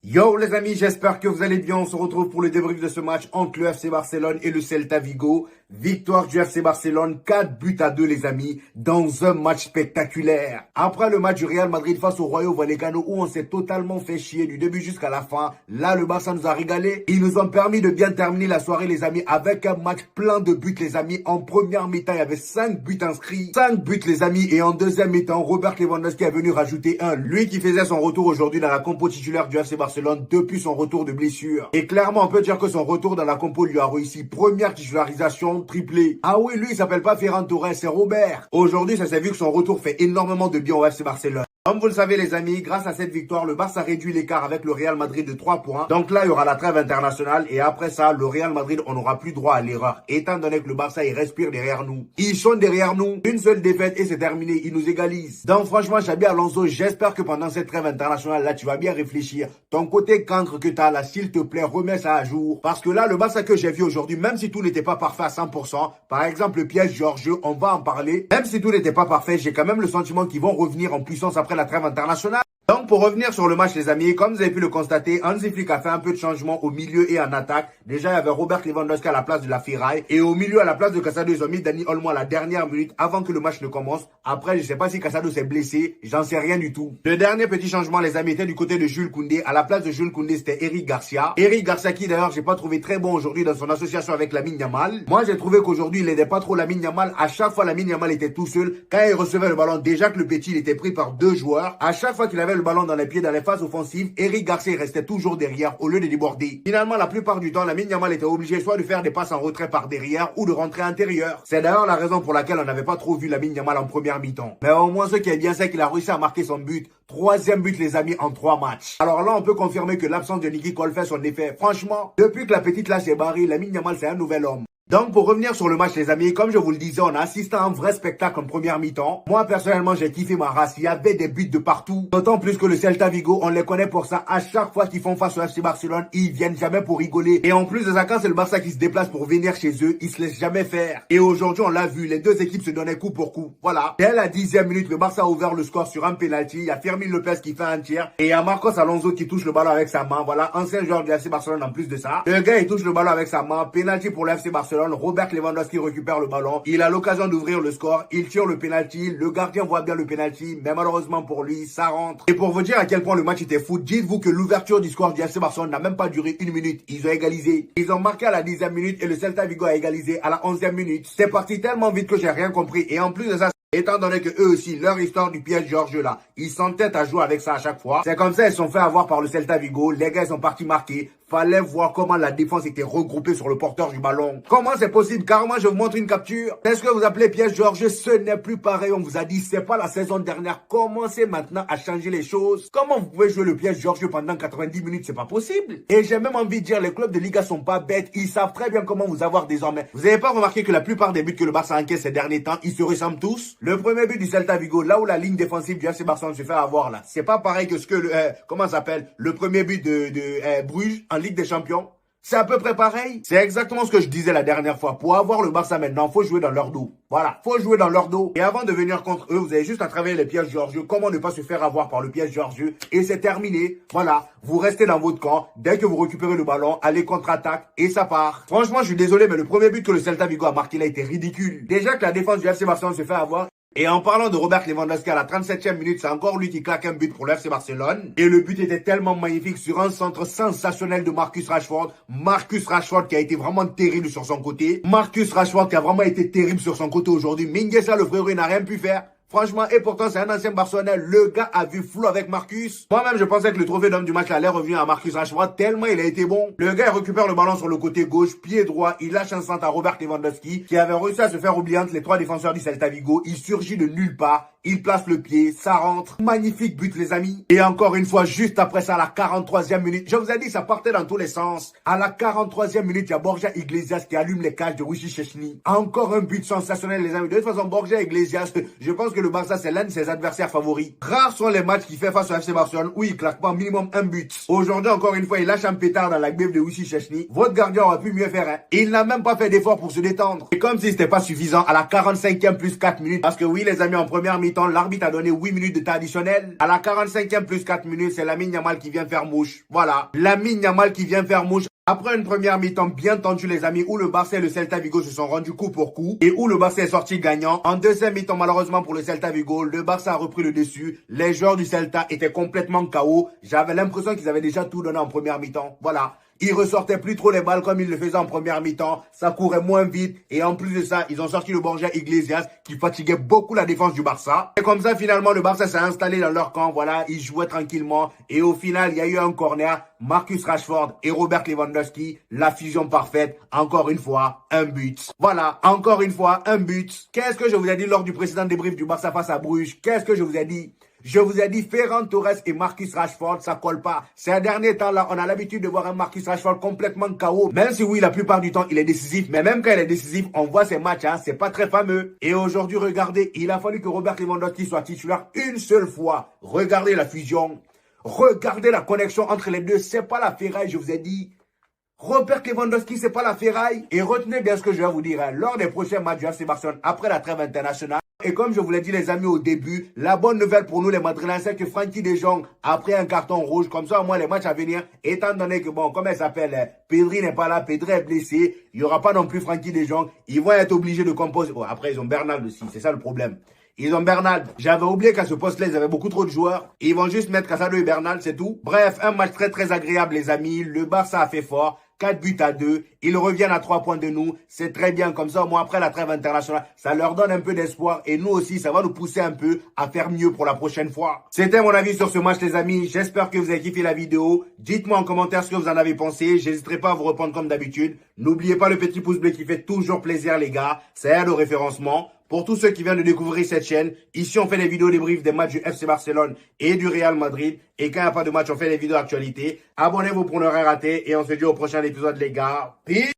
Yo les amis, j'espère que vous allez bien. On se retrouve pour le débrief de ce match entre le FC Barcelone et le Celta Vigo. Victoire du FC Barcelone, 4-2 les amis, dans un match spectaculaire. Après le match du Real Madrid face au Rayo Vallecano où on s'est totalement fait chier du début jusqu'à la fin, là le Barça nous a régalé. Ils nous ont permis de bien terminer la soirée les amis avec un match plein de buts les amis. En première mi-temps, il y avait 5 buts inscrits, 5 buts les amis. Et en deuxième mi-temps, Robert Lewandowski est venu rajouter un. Lui qui faisait son retour aujourd'hui dans la compo titulaire du FC Barcelone depuis son retour de blessure. Et clairement, on peut dire que son retour dans la compo lui a réussi. Première titularisation, triplé. Ah oui, lui, il s'appelle pas Ferran Torres, c'est Robert. Aujourd'hui, ça s'est vu que son retour fait énormément de bien au FC Barcelone. Comme vous le savez les amis, grâce à cette victoire, le Barça réduit l'écart avec le Real Madrid de 3 points. Donc là, il y aura la trêve internationale et après ça, le Real Madrid, on n'aura plus droit à l'erreur. Étant donné que le Barça, il respire derrière nous. Ils sont derrière nous. Une seule défaite et c'est terminé. Ils nous égalisent. Donc franchement, Xabi Alonso, j'espère que pendant cette trêve internationale, là, tu vas bien réfléchir. Ton côté cancre que tu as là, s'il te plaît, remets ça à jour. Parce que là, le Barça que j'ai vu aujourd'hui, même si tout n'était pas parfait à 100%, par exemple, le piège Georges, on va en parler. Même si tout n'était pas parfait, j'ai quand même le sentiment qu'ils vont revenir en puissance après la trêve internationale. Donc pour revenir sur le match les amis, comme vous avez pu le constater, Hansi Flick a fait un peu de changement au milieu et en attaque. Déjà il y avait Robert Lewandowski à la place de la Ferraille et au milieu à la place de Casado ils ont mis Dani Olmo à la dernière minute avant que le match ne commence. Après je sais pas si Casado s'est blessé, j'en sais rien du tout. Le dernier petit changement les amis était du côté de Jules Koundé. À la place de Jules Koundé c'était Eric Garcia. Eric Garcia qui d'ailleurs j'ai pas trouvé très bon aujourd'hui dans son association avec Lamine Yamal. Moi j'ai trouvé qu'aujourd'hui il n'aidait pas trop Lamine Yamal. À chaque fois Lamine Yamal était tout seul. Quand il recevait le ballon, déjà que le petit il était pris par deux joueurs. À chaque fois qu'il avait le ballon dans les pieds dans les phases offensives, Eric Garcia restait toujours derrière au lieu de déborder. Finalement, la plupart du temps, Lamine Yamal était obligé soit de faire des passes en retrait par derrière ou de rentrer intérieur. C'est d'ailleurs la raison pour laquelle on n'avait pas trop vu Lamine Yamal en première mi-temps. Mais au moins, ce qui est bien, c'est qu'il a réussi à marquer son but. Troisième but, les amis, en 3 matchs. Alors là, on peut confirmer que l'absence de Nicky Cole fait son effet. Franchement, depuis que la petite là s'est barrée, Lamine Yamal, c'est un nouvel homme. Donc pour revenir sur le match les amis, comme je vous le disais, on a assisté à un vrai spectacle en première mi-temps. Moi personnellement j'ai kiffé ma race, il y avait des buts de partout. D'autant plus que le Celta Vigo, on les connaît pour ça. À chaque fois qu'ils font face au FC Barcelone, ils viennent jamais pour rigoler. Et en plus de ça, quand c'est le Barça qui se déplace pour venir chez eux, ils se laissent jamais faire. Et aujourd'hui on l'a vu, les deux équipes se donnaient coup pour coup. Voilà. Dès la 10e minute, le Barça a ouvert le score sur un penalty. Il y a Fermin Lopez qui fait un tir. Et il y a Marcos Alonso qui touche le ballon avec sa main. Voilà, ancien joueur du FC Barcelone en plus de ça. Le gars il touche le ballon avec sa main. Penalty pour le FC Barcelone. Robert Lewandowski récupère le ballon. Il a l'occasion d'ouvrir le score. Il tire le penalty. Le gardien voit bien le penalty. Mais malheureusement pour lui, ça rentre. Et pour vous dire à quel point le match était fou, dites-vous que l'ouverture du score du FC Barcelone n'a même pas duré 1 minute. Ils ont égalisé. Ils ont marqué à la 10e minute et le Celta Vigo a égalisé à la 11e minute. C'est parti tellement vite que j'ai rien compris. Et en plus de ça, étant donné que eux aussi, leur histoire du piège Georges là, ils s'entêtent à jouer avec ça à chaque fois. C'est comme ça, ils sont fait avoir par le Celta Vigo. Les gars, ils sont partis marquer. Fallait voir comment la défense était regroupée sur le porteur du ballon. Comment c'est possible? Carrément, je vous montre une capture. C'est ce que vous appelez piège Georges. Ce n'est plus pareil. On vous a dit, c'est pas la saison dernière. Commencez maintenant à changer les choses. Comment vous pouvez jouer le piège Georges pendant 90 minutes? C'est pas possible. Et j'ai même envie de dire, les clubs de Liga sont pas bêtes. Ils savent très bien comment vous avoir désormais. Vous avez pas remarqué que la plupart des buts que le Barça encaisse ces derniers temps, ils se ressemblent tous? Le premier but du Celta Vigo, là où la ligne défensive du FC Barcelone se fait avoir là, c'est pas pareil que ce que comment ça s'appelle, le premier but de Bruges en Ligue des Champions. C'est à peu près pareil. C'est exactement ce que je disais la dernière fois. Pour avoir le Barça maintenant, faut jouer dans leur dos. Voilà, faut jouer dans leur dos. Et avant de venir contre eux, vous avez juste à travailler les pièges Georges. Comment ne pas se faire avoir par le piège Georges. Et c'est terminé. Voilà, vous restez dans votre camp. Dès que vous récupérez le ballon, allez contre-attaque et ça part. Franchement, je suis désolé, mais le premier but que le Celta Vigo a marqué là était ridicule. Déjà que la défense du FC Barcelone se fait avoir. Et en parlant de Robert Lewandowski à la 37e minute, c'est encore lui qui claque un but pour le FC Barcelone. Et le but était tellement magnifique sur un centre sensationnel de Marcus Rashford. Marcus Rashford qui a été vraiment terrible sur son côté. Marcus Rashford qui a vraiment été terrible sur son côté aujourd'hui. Mingueza, le frérot, il n'a rien pu faire. Franchement, et pourtant c'est un ancien Barcelonais, le gars a vu flou avec Marcus. Moi-même je pensais que le trophée d'homme du match allait revenir à Marcus Rashford tellement il a été bon. Le gars il récupère le ballon sur le côté gauche, pied droit, il lâche un centre à Robert Lewandowski qui avait réussi à se faire oublier entre les 3 défenseurs du Celta Vigo. Il surgit de nulle part, il place le pied, ça rentre. Magnifique but les amis. Et encore une fois, juste après ça, à la 43e minute, je vous ai dit ça partait dans tous les sens. À la 43e minute, il y a Borja Iglesias qui allume les cages de Wissi Szczesny. Encore un but sensationnel les amis. De toute façon, Borja Iglesias, je pense que le Barça c'est l'un de ses adversaires favoris. Rares sont les matchs qu'il fait face au FC Barcelone où il claque pas minimum un but. Aujourd'hui encore une fois il lâche un pétard dans la griffe de Wissi Szczesny. Votre gardien aurait pu mieux faire hein. Et il n'a même pas fait d'effort pour se détendre. Et comme si c'était pas suffisant à la 45e plus 4 minutes. Parce que oui les amis en première mi mi-temps, l'arbitre a donné 8 minutes de temps additionnel. À la 45e plus 4 minutes, c'est Lamine Yamal qui vient faire mouche. Voilà, Lamine Yamal qui vient faire mouche. Après une première mi-temps bien tendue, les amis, où le Barça et le Celta Vigo se sont rendus coup pour coup et où le Barça est sorti gagnant. En deuxième mi-temps, malheureusement pour le Celta Vigo, le Barça a repris le dessus. Les joueurs du Celta étaient complètement KO. J'avais l'impression qu'ils avaient déjà tout donné en première mi-temps. Voilà. Ils ressortaient plus trop les balles comme ils le faisaient en première mi-temps. Ça courait moins vite. Et en plus de ça, ils ont sorti le Borja Iglesias qui fatiguait beaucoup la défense du Barça. Et comme ça, finalement, le Barça s'est installé dans leur camp. Voilà, ils jouaient tranquillement. Et au final, il y a eu un corner. Marcus Rashford et Robert Lewandowski. La fusion parfaite. Encore une fois, un but. Voilà, encore une fois, un but. Qu'est-ce que je vous ai dit lors du précédent débrief du Barça face à Bruges? Qu'est-ce que je vous ai dit? Je vous ai dit, Ferran Torres et Marcus Rashford, ça colle pas. Ces derniers temps-là, on a l'habitude de voir un Marcus Rashford complètement KO. Même si oui, la plupart du temps, il est décisif. Mais même quand il est décisif, on voit ses matchs, hein, c'est pas très fameux. Et aujourd'hui, regardez, il a fallu que Robert Lewandowski soit titulaire une seule fois. Regardez la fusion. Regardez la connexion entre les deux. C'est pas la ferraille, je vous ai dit. Robert Lewandowski, c'est pas la ferraille. Et retenez bien ce que je vais vous dire, hein. Lors des prochains matchs du FC Barcelone, après la trêve internationale, et comme je vous l'ai dit les amis au début, la bonne nouvelle pour nous les Madrilènes, c'est que Frenkie de Jong a pris un carton rouge. Comme ça, au moins les matchs à venir, étant donné que bon, comme elle s'appelle, Pedri n'est pas là, Pedri est blessé, il n'y aura pas non plus Frenkie de Jong. Ils vont être obligés de composer. Oh, après, ils ont Bernal aussi, c'est ça le problème. Ils ont Bernal. J'avais oublié qu'à ce poste-là, ils avaient beaucoup trop de joueurs. Ils vont juste mettre Casado et Bernal, c'est tout. Bref, un match très très agréable les amis. Le Barça a fait fort. 4 buts à 2. Ils reviennent à 3 points de nous. C'est très bien comme ça. Moi, après la trêve internationale, ça leur donne un peu d'espoir. Et nous aussi, ça va nous pousser un peu à faire mieux pour la prochaine fois. C'était mon avis sur ce match, les amis. J'espère que vous avez kiffé la vidéo. Dites-moi en commentaire ce que vous en avez pensé. J'hésiterai pas à vous répondre comme d'habitude. N'oubliez pas le petit pouce bleu qui fait toujours plaisir, les gars. Ça aide au référencement. Pour tous ceux qui viennent de découvrir cette chaîne, ici on fait des vidéos débriefs des matchs du FC Barcelone et du Real Madrid. Et quand il n'y a pas de match, on fait des vidéos d'actualité. Abonnez-vous pour ne rien rater et on se dit au prochain épisode les gars. Peace!